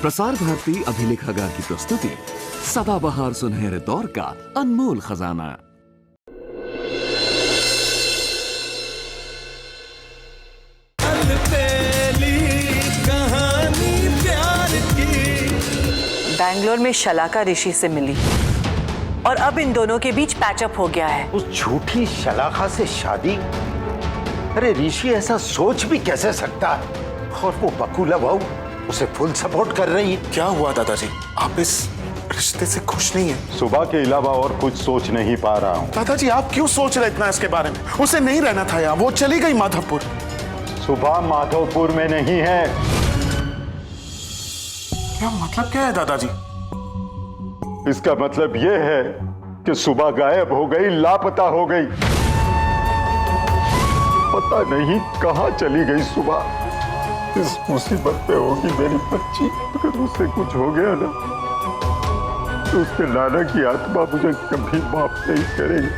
प्रसार भारती अभिलेखागार की प्रस्तुति सदाबहार सुनहरे दौर का अनमोल खजाना। बैंगलोर में शलाका ऋषि से मिली और अब इन दोनों के बीच पैचअप हो गया है। उस झूठी शलाका से शादी? अरे ऋषि ऐसा सोच भी कैसे सकता है? और वो बकुला बहू उसे फुल सपोर्ट कर रही है। क्या हुआ दादाजी, आप इस रिश्ते से खुश नहीं हैं? सुबह के अलावा और कुछ सोच नहीं पा रहा हूँ। दादाजी आप क्यों सोच रहे इतना इसके बारे में? उसे नहीं रहना था यहाँ, वो चली गई माधवपुर। सुबह माधवपुर में नहीं है। क्या मतलब क्या है दादाजी? इसका मतलब यह है कि सुबह गायब हो गई, लापता हो गई। पता नहीं कहाँ चली गई सुबह। इस मुसीबत पे होगी मेरी बच्ची। अगर उसे कुछ हो गया ना तो उसके नाना की आत्मा मुझे कभी माफ नहीं करेगी।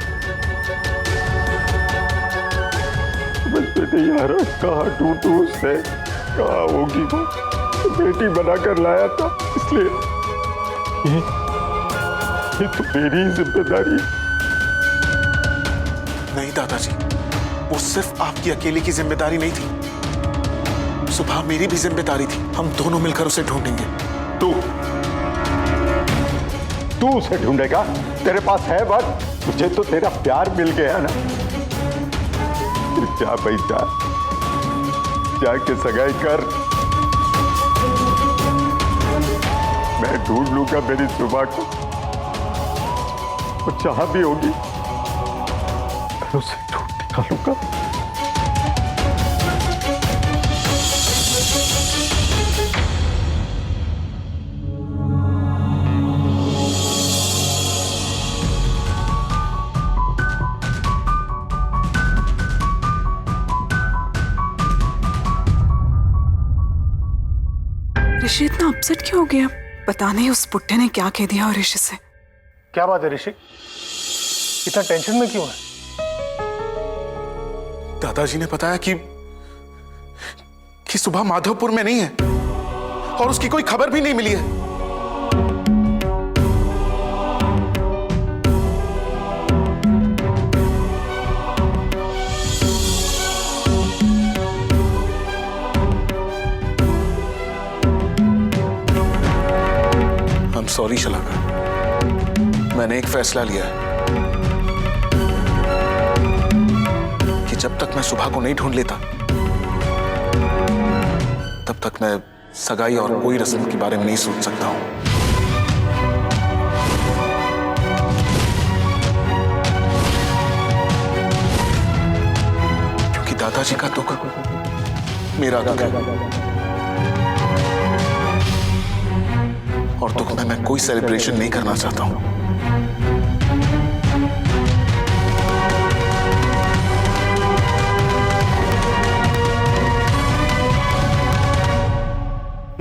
समझ में नहीं आ रहा कहाँ ढूंढूं उसे, कहाँ होगी वो। बेटी बनाकर लाया था, इसलिए ये तो मेरी जिम्मेदारी। नहीं दादाजी, वो सिर्फ आपकी अकेले की जिम्मेदारी नहीं थी, सुबह मेरी भी जिम्मेदारी थी। हम दोनों मिलकर उसे ढूंढेंगे। तू उसे ढूंढेगा? तेरे पास है बात? मुझे तो तेरा प्यार मिल गया ना। जा भाई जा, जाके सगाई कर। मैं ढूंढ लूंगा मेरी सुबह को। वो जहां भी होगी मैं उसे ढूंढ निकालूंगा। ऋषि इतना अपसेट क्यों हो गया? पता नहीं उस पुट्टे ने क्या कह दिया और ऋषि से। क्या बात है ऋषि, इतना टेंशन में क्यों है? दादाजी ने बताया कि सुबह माधवपुर में नहीं है और उसकी कोई खबर भी नहीं मिली है। सॉरी शलाका, मैंने एक फैसला लिया है कि जब तक मैं सुबह को नहीं ढूंढ लेता तब तक मैं सगाई और कोई रस्म के बारे में नहीं सोच सकता हूं। क्योंकि दादाजी का दुख मेरा दुख है और दुख में मैं कोई सेलिब्रेशन नहीं करना चाहता हूं।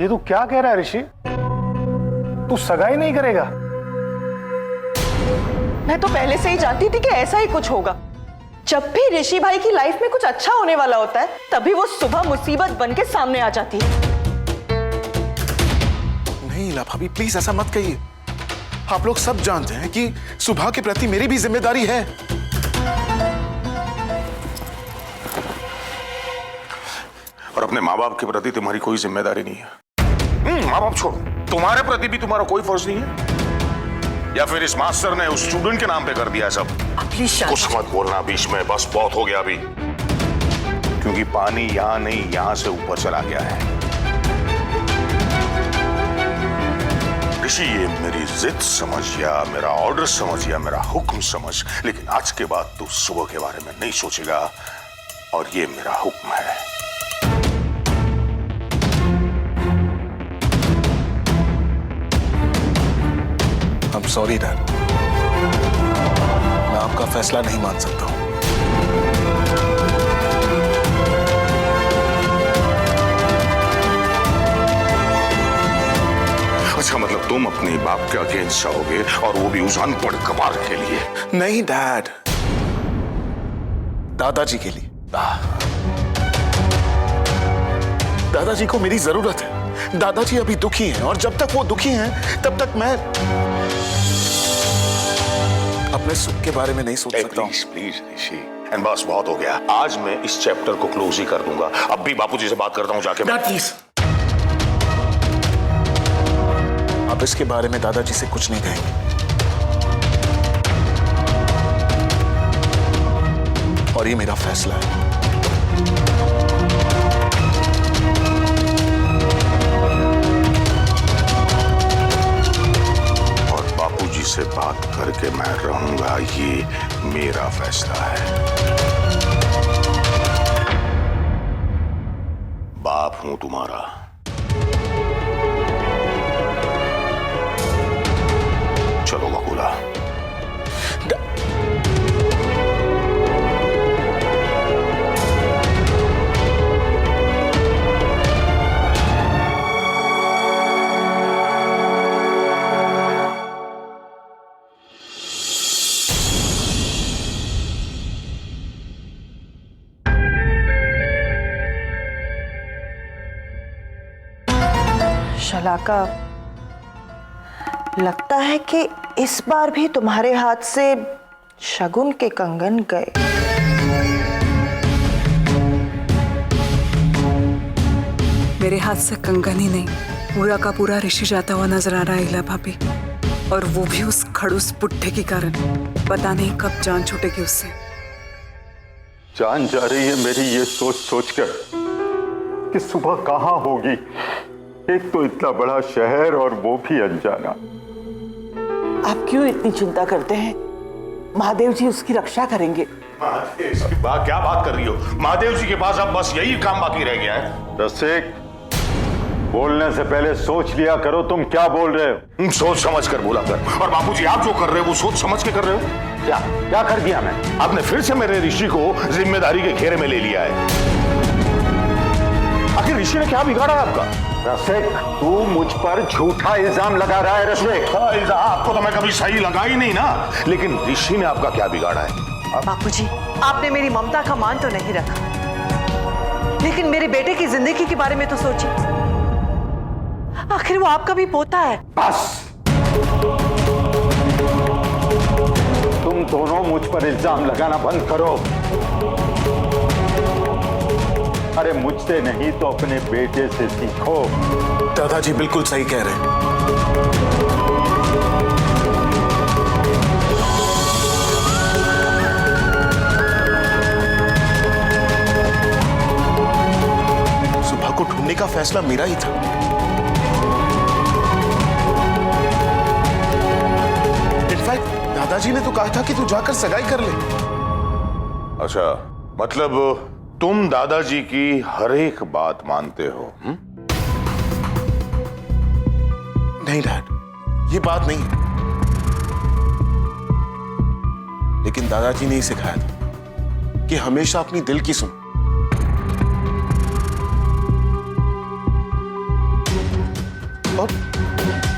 ये तू क्या कह रहा है ऋषि? तू सगाई नहीं करेगा? मैं तो पहले से ही जानती थी कि ऐसा ही कुछ होगा। जब भी ऋषि भाई की लाइफ में कुछ अच्छा होने वाला होता है तभी वो सुबह मुसीबत बन के सामने आ जाती है। नहीं ला भाभी, प्लीज ऐसा मत कहिए। आप लोग सब जानते हैं कि सुबह के प्रति मेरी भी जिम्मेदारी है। और अपने माँ बाप के प्रति तुम्हारी कोई जिम्मेदारी नहीं है। माँ बाप छोड़ो, तुम्हारे प्रति भी तुम्हारा कोई फर्ज नहीं है? या फिर इस मास्टर ने उस स्टूडेंट के नाम पे कर दिया सब? कुछ मत बोलना बीच में, बस बहुत हो गया अभी। क्योंकि पानी यहां नहीं यहां से ऊपर चला गया है। ऋषि, ये मेरी जिद समझ या मेरा ऑर्डर समझ या मेरा हुक्म समझ, लेकिन आज के बाद तू सुबह के बारे में नहीं सोचेगा और ये मेरा हुक्म है। I'm sorry डैड, मैं आपका फैसला नहीं मान सकता हूं। अच्छा, मतलब तुम अपने बाप के अगेंस्ट जाओगे और वो भी उस अनपढ़ गवार के लिए? नहीं डैड, दादाजी के लिए। दादाजी को मेरी जरूरत है। दादाजी अभी दुखी हैं और जब तक वो दुखी हैं तब तक मैं अपने सुख के बारे में नहीं सोच सकता हूं। प्लीज प्लीज ऋषि, एंड बस बहुत हो गया। आज मैं इस चैप्टर को क्लोज ही कर दूंगा। अब भी बापूजी से बात करता हूं जाके। प्लीज, आप इसके बारे में दादाजी से कुछ नहीं कहेंगे। और ये मेरा फैसला है। और बापूजी से बात करके मैं रहूंगा, ये मेरा फैसला है। बाप हूं तुम्हारा। चलो बकुला। शलाका, लगता है कि इस बार भी तुम्हारे हाथ से शगुन के कंगन गए। मेरे हाथ से कंगन ही नहीं, पूरा का पूरा ऋषि जाता हुआ नजर आ रहा है इला भाभी, और वो भी उस खड़ूस पुट्ठे के कारण। पता नहीं कब जान छूटेगी उससे। जान जा रही है मेरी ये सोच सोचकर कि सुबह कहाँ होगी। एक तो इतना बड़ा शहर और वो भी अनजाना। आप क्यों इतनी चिंता करते हैं? महादेव जी उसकी रक्षा करेंगे। महादेव जी, क्या बात कर रही हो? महादेव जी के पास अब बस यही काम बाकी रह गया है। रसिक, बोलने से पहले सोच लिया करो तुम क्या बोल रहे हो। सोच समझ कर बोला कर। और बापूजी, आप जो कर रहे हो वो सोच समझ के कर रहे हो। क्या क्या कर दिया मैं? आपने फिर से मेरे ऋषि को जिम्मेदारी के घेरे में ले लिया है। आखिर ऋषि ने क्या बिगाड़ा है आपका? रसिक, तू मुझ पर झूठा इल्जाम लगा रहा है। रसिक, आपको तो मैं कभी सही लगा ही नहीं ना, लेकिन ऋषि ने आपका क्या बिगाड़ा है? बापूजी, आपने मेरी ममता का मान तो नहीं रखा, लेकिन मेरे बेटे की जिंदगी के बारे में तो सोचिए। आखिर वो आपका भी पोता है। बस, तुम दोनों मुझ पर इल्जाम लगाना बंद करो। अरे मुझसे नहीं तो अपने बेटे से सीखो। दादाजी बिल्कुल सही कह रहे हैं। सुबह को ढूंढने का फैसला मेरा ही था। इनफैक्ट दादाजी ने तो कहा था कि तू जाकर सगाई कर ले। अच्छा, मतलब तुम दादाजी की हर एक बात मानते हो? नहीं डैड, ये बात नहीं। लेकिन दादाजी ने ही सिखाया था कि हमेशा अपनी दिल की सुन।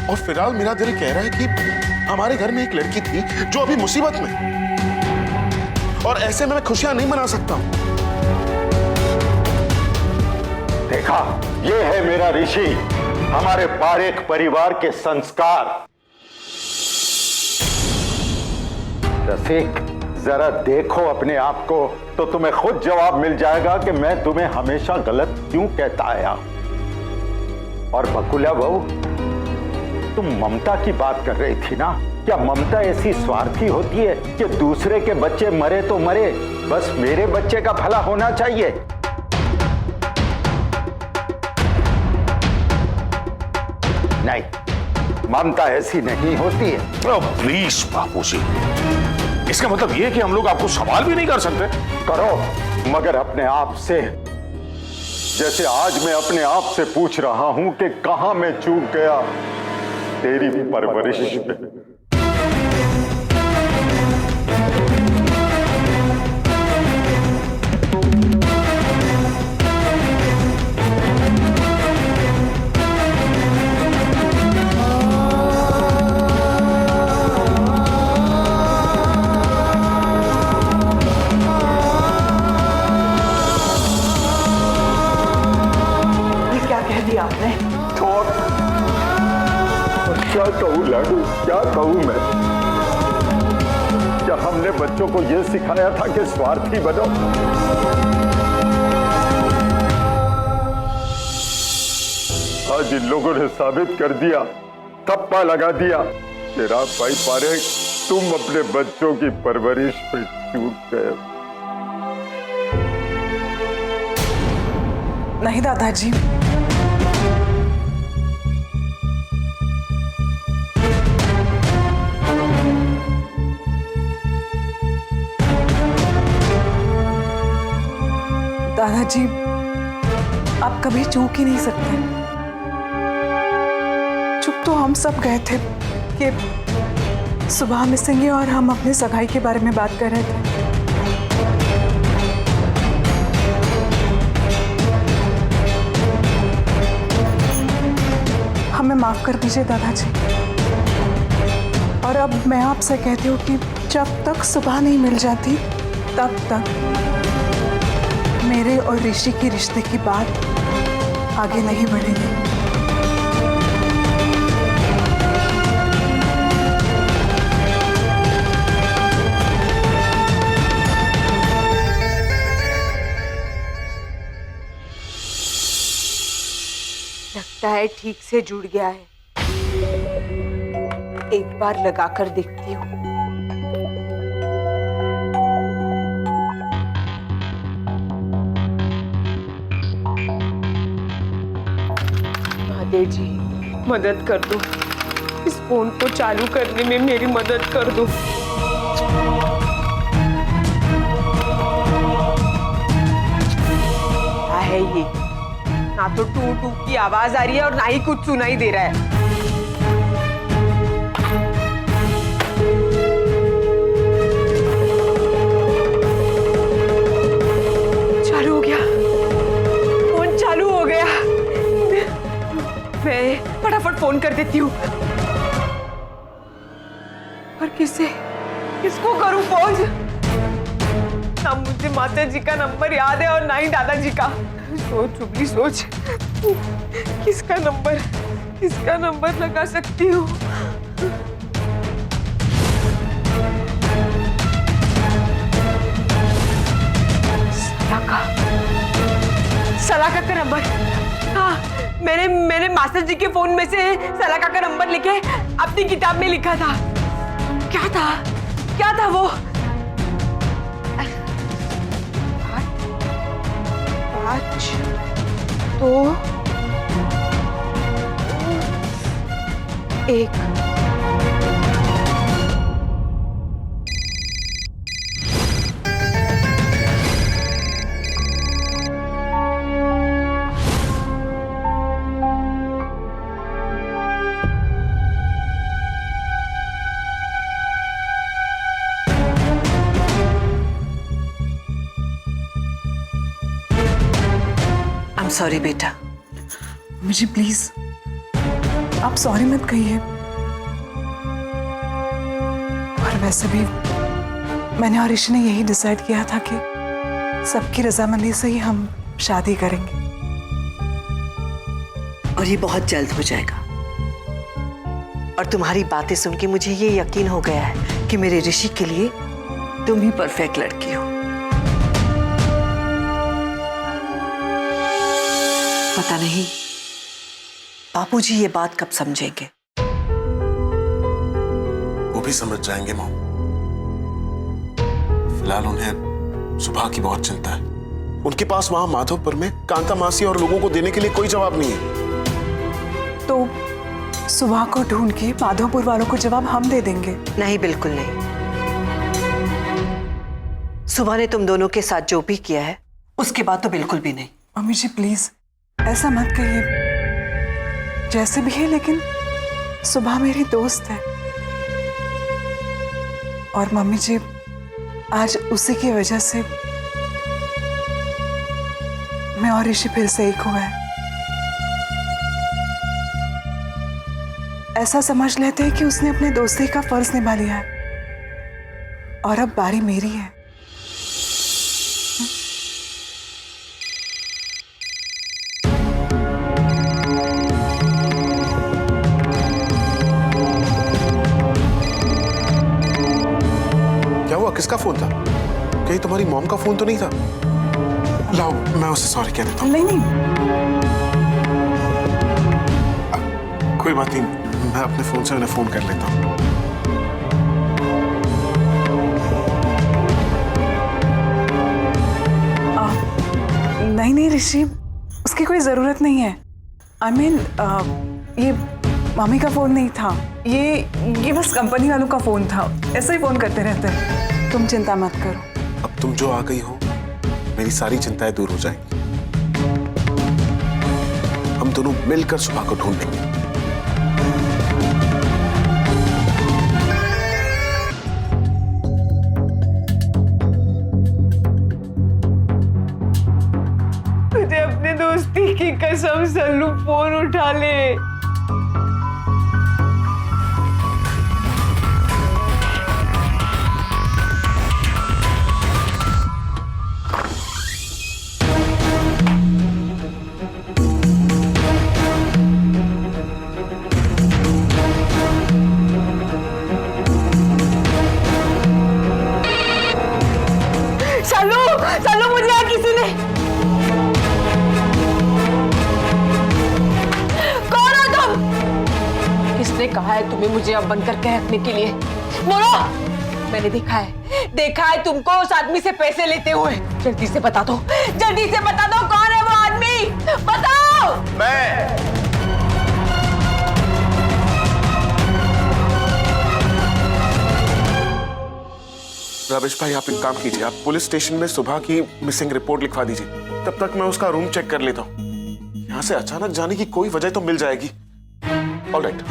और फिलहाल मेरा दिल कह रहा है कि हमारे घर में एक लड़की थी जो अभी मुसीबत में, और ऐसे में मैं खुशियां नहीं मना सकता हूं। देखा, ये है मेरा ऋषि, हमारे पारेख परिवार के संस्कार। रसिक, जरा देखो अपने आप को तो तुम्हें खुद जवाब मिल जाएगा कि मैं तुम्हें हमेशा गलत क्यों कहता आया। और बकुला बहू, तुम ममता की बात कर रही थी ना? क्या ममता ऐसी स्वार्थी होती है कि दूसरे के बच्चे मरे तो मरे, बस मेरे बच्चे का भला होना चाहिए? नहीं, ममता ऐसी नहीं होती है। प्लीज बापूजी, इसका मतलब ये कि हम लोग आपको सवाल भी नहीं कर सकते? करो, मगर अपने आप से। जैसे आज मैं अपने आप से पूछ रहा हूं कि कहां मैं चूक गया तेरी परवरिश में। हो अब क्या कहूँ लाडू, क्या कहूँ मैं? क्या हमने बच्चों को यह सिखाया था कि स्वार्थी बनो? आज इन लोगों ने साबित कर दिया, थप्पा लगा दिया कि राम भाई पारे तुम अपने बच्चों की परवरिश में चूक गए। नहीं दादाजी, दादाजी आप कभी चूक ही नहीं सकते। चुप तो हम सब गए थे कि सुबह मिसेंगे और हम अपने सगाई के बारे में बात कर रहे थे। हमें माफ कर दीजिए दादाजी। और अब मैं आपसे कहती हूँ कि जब तक सुबह नहीं मिल जाती तब तक मेरे और ऋषि के रिश्ते की बात आगे नहीं बढ़ेगी। लगता है ठीक से जुड़ गया है। एक बार लगाकर देखती हूँ। महादेव जी मदद कर दो, इस फोन को चालू करने में मेरी मदद कर दो। क्या है ये? ना तो टू टू की आवाज आ रही है और ना ही कुछ सुनाई दे रहा है। चालू हो गया, फोन चालू हो गया। मैं फटाफट फोन कर देती हूँ। और किसको करूँ फोन? ना मुझे माता जी का नंबर याद है और ना ही दादाजी का। सोच चुपली सोच, किसका नंबर लगा सकती हूँ? सलाका का नंबर। हाँ, मैंने मास्टर जी के फोन में से सलाका का नंबर लिखे अपनी किताब में लिखा था। क्या था वो? 5 2 1। सॉरी बेटा। मुझे प्लीज आप सॉरी मत कहिए। और वैसे भी मैंने और ऋषि ने यही डिसाइड किया था कि सबकी रजामंदी से ही हम शादी करेंगे। और ये बहुत जल्द हो जाएगा। और तुम्हारी बातें सुन के मुझे ये यकीन हो गया है कि मेरे ऋषि के लिए तुम ही परफेक्ट लड़की हो। पता नहीं बापूजी ये बात कब समझेंगे। वो भी समझ जाएंगे मॉम। फिलहाल उन्हें सुबह की बहुत चिंता है। उनके पास वहां माधोपुर में कांता मासी और लोगों को देने के लिए कोई जवाब नहीं है। तो सुबह को ढूंढ के माधोपुर वालों को जवाब हम दे देंगे। नहीं, बिल्कुल नहीं। सुबह ने तुम दोनों के साथ जो भी किया है उसके बाद तो बिल्कुल भी नहीं। मम्मी जी प्लीज ऐसा मत कहिए। जैसे भी है, लेकिन सुबह मेरी दोस्त है। और मम्मी जी आज उसी की वजह से मैं और ऋषि फिर से एक हुआ है। ऐसा समझ लेते हैं कि उसने अपने दोस्ती का फर्ज निभा लिया है और अब बारी मेरी है। किसका फोन था? कहीं तुम्हारी मॉम का फोन तो नहीं था? लाओ मैं उसे सॉरी कह देता हूँ। नहीं नहीं, कोई बात नहीं, मैं अपने फोन से उन्हें फोन कर लेता हूँ। नहीं नहीं ऋषि, उसकी कोई जरूरत नहीं है। आई मीन ये मम्मी का फोन नहीं था, ये बस कंपनी वालों का फोन था। ऐसे ही फोन करते रहते हैं। तुम चिंता मत करो। अब तुम जो आ गई हो, मेरी सारी चिंताएं दूर हो जाएंगी। हम दोनों मिलकर सुबह को ढूंढेंगे। तुझे अपने दोस्ती की कसम सल्लू, फोन उठा ले। चलो मुझे यहाँ किसी ने, कौन हो तुम? किसने कहा है तुम्हें मुझे अब बंद करके रखने के लिए? बोलो। मैंने देखा है तुमको उस आदमी से पैसे लेते हुए। जल्दी से बता दो कौन है वो आदमी, बताओ। मैं रमेश भाई, आप एक काम कीजिए, आप पुलिस स्टेशन में सुबह की मिसिंग रिपोर्ट लिखवा दीजिए। तब तक मैं उसका रूम चेक कर लेता हूँ। यहाँ से अचानक जाने की कोई वजह तो मिल जाएगी। ऑलराइट,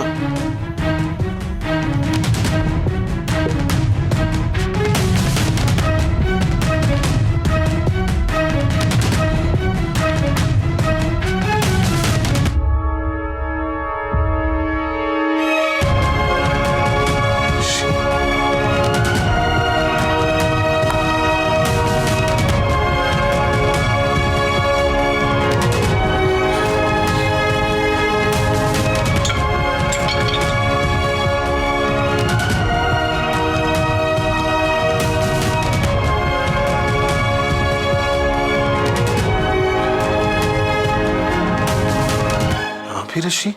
फिर ऋषि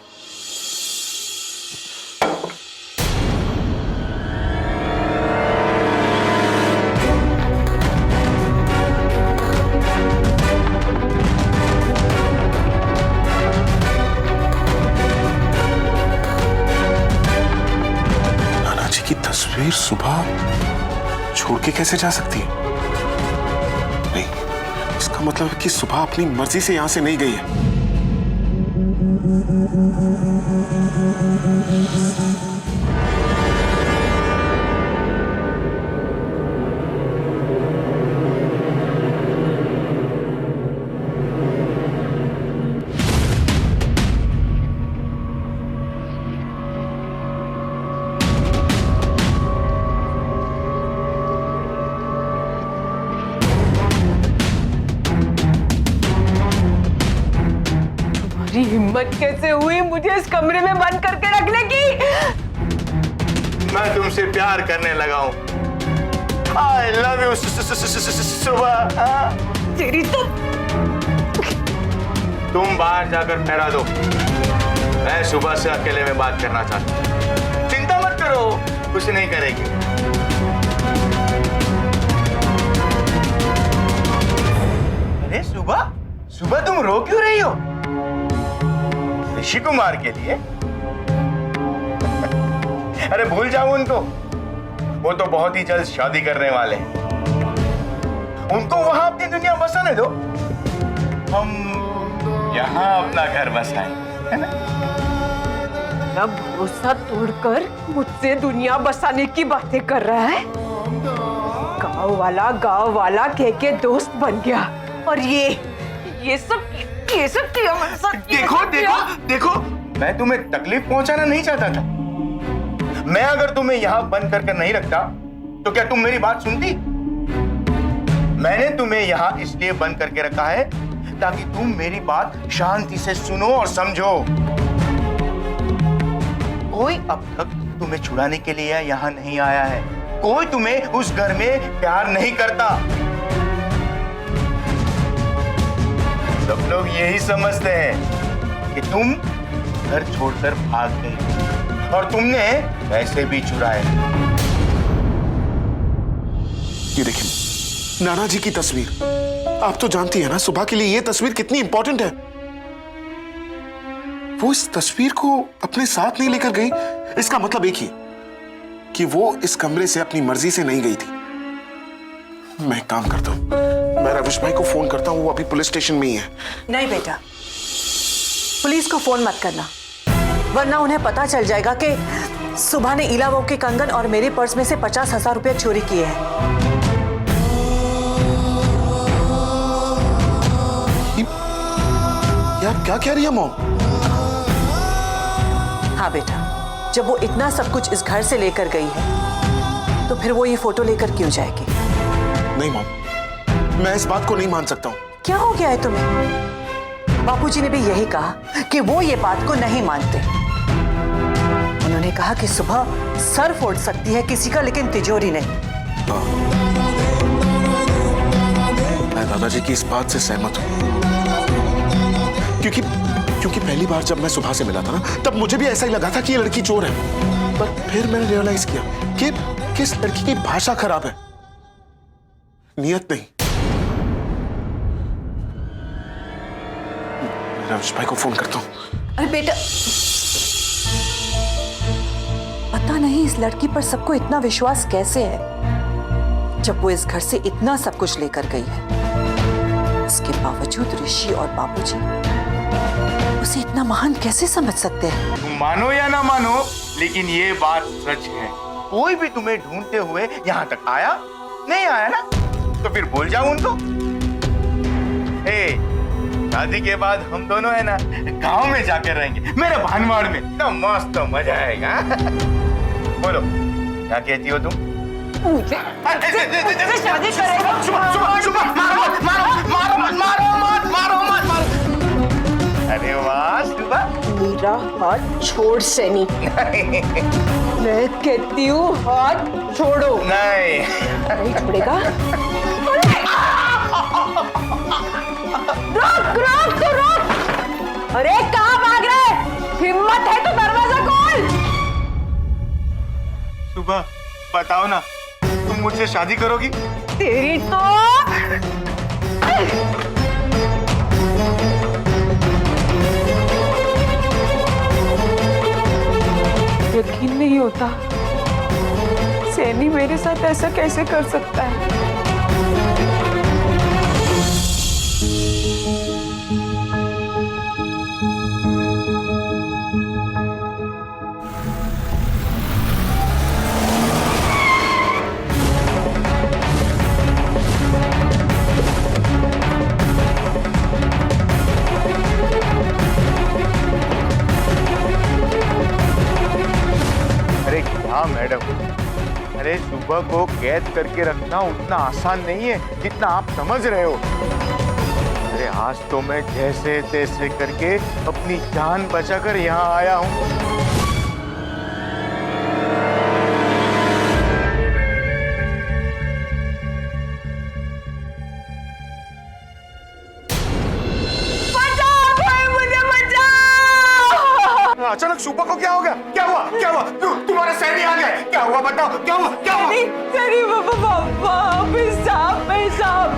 नाना जी की तस्वीर सुबह छोड़ के कैसे जा सकती है? नहीं, इसका मतलब है कि सुबह अपनी मर्जी से यहां से नहीं गई है। हिम्मत कैसे हुई मुझे इस कमरे में बंद करके रखने की? मैं तुमसे प्यार करने लगा हूँ। I love you सुबह। तेरी तो तुम बाहर जाकर ठहरा दो, मैं सुबह से अकेले में बात करना चाहता हूँ। चिंता मत करो, कुछ नहीं करेगी। अरे सुबह तुम रो क्यों रही हो? ऋषि कुमार के लिए? अरे भूल जाओ उनको, वो तो बहुत ही जल्द शादी करने वाले हैं। उनको वहां अपनी दुनिया बसाने दो, हम यहाँ अपना घर बसाएं, है ना? मेरा भरोसा तोड़कर मुझसे दुनिया बसाने की बातें कर रहा है। गांव वाला कह के दोस्त बन गया, और ये सब किया मेरे साथ। देखो, मैं तुम्हें तकलीफ पहुंचाना नहीं चाहता था। मैं अगर तुम्हें यहाँ बंद करके नहीं रखता तो क्या तुम मेरी बात सुनती? मैंने तुम्हें यहाँ इसलिए बंद करके रखा है ताकि तुम मेरी बात शांति से सुनो और समझो। कोई अब तक तुम्हें छुड़ाने के लिए यहाँ नहीं आया है, कोई तुम्हें उस घर में प्यार नहीं करता। सब लोग यही समझते हैं कि तुम घर छोड़कर भाग गई और तुमने पैसे भी चुराए। ये देखिए नाना जी की तस्वीर, आप तो जानती है ना सुबह के लिए ये तस्वीर कितनी इंपॉर्टेंट है। वो इस तस्वीर को अपने साथ नहीं लेकर गई, इसका मतलब एक ही कि वो इस कमरे से अपनी मर्जी से नहीं गई थी। मैं एक काम करता हूँ, मैं रविश भाई को फोन करता हूँ, वो अभी पुलिस स्टेशन में ही है। नहीं बेटा, पुलिस को फोन मत करना, वरना उन्हें पता चल जाएगा कि सुबह ने इला वो के कंगन और मेरे पर्स में से 50,000 रुपए चोरी किए हैं। यार क्या कह रही है मॉम? हाँ बेटा, जब वो इतना सब कुछ इस घर से लेकर गई है तो फिर वो ये फोटो लेकर क्यों जाएगी? नहीं मॉम, मैं इस बात को नहीं मान सकता हूँ। क्या हो गया है तुम्हें? बापूजी ने भी यही कहा कि वो ये बात को नहीं मानते। उन्होंने कहा कि सुबह सर फोड़ सकती है किसी का, लेकिन तिजोरी नहीं। मैं दादाजी की इस बात से सहमत हूँ, क्योंकि पहली बार जब मैं सुबह से मिला था ना, तब मुझे भी ऐसा ही लगा था कि ये लड़की चोर है। पर फिर मैंने रियलाइज किया कि इस लड़की की भाषा खराब है, नियत नहीं। रविश भाई को फोन करता हूँ। अरे बेटा, पता नहीं इस लड़की पर सबको इतना विश्वास कैसे है, जब वो इस घर से इतना सब कुछ लेकर गई है। इसके बावजूद ऋषि और बापूजी उसे इतना महान कैसे समझ सकते हैं? तुम मानो या ना मानो, लेकिन ये बात सच है। कोई भी तुम्हें ढूंढते हुए यहाँ तक आया नहीं आया ना, तो फिर बोल जाओ उनको। शादी के बाद हम दोनों है ना गांव में जाकर रहेंगे, मेरे भानवाड़ में, तो मस्त मजा आएगा। बोलो क्या कहती हो तुम? शादी करेगा? अरे वाह सुबह, मेरा हाथ छोड़ सैनी। मैं कहती हूँ हाथ छोड़ो। नहीं छोड़ेगा? रोक रोक तो रोक। अरे कहाँ भाग रहे? हिम्मत है तो दरवाजा खोल। सुबह बताओ ना, तुम मुझसे शादी करोगी? तेरी तो यकीन नहीं होता, सैनी मेरे साथ ऐसा कैसे कर सकता है? हाँ मैडम, अरे सुबह को कैद करके रखना उतना आसान नहीं है जितना आप समझ रहे हो। अरे आज तो मैं जैसे तैसे करके अपनी जान बचाकर यहाँ आया हूँ। अचानक सुबह को क्या हो गया? क्या हुआ? क्या हुआ? तुम्हारे सैनी आ गए? क्या हुआ बताओ? क्या हुआ? क्या हुआ? सैनी, सैनी, बाबा, बाबा, पेशाब, पेशाब।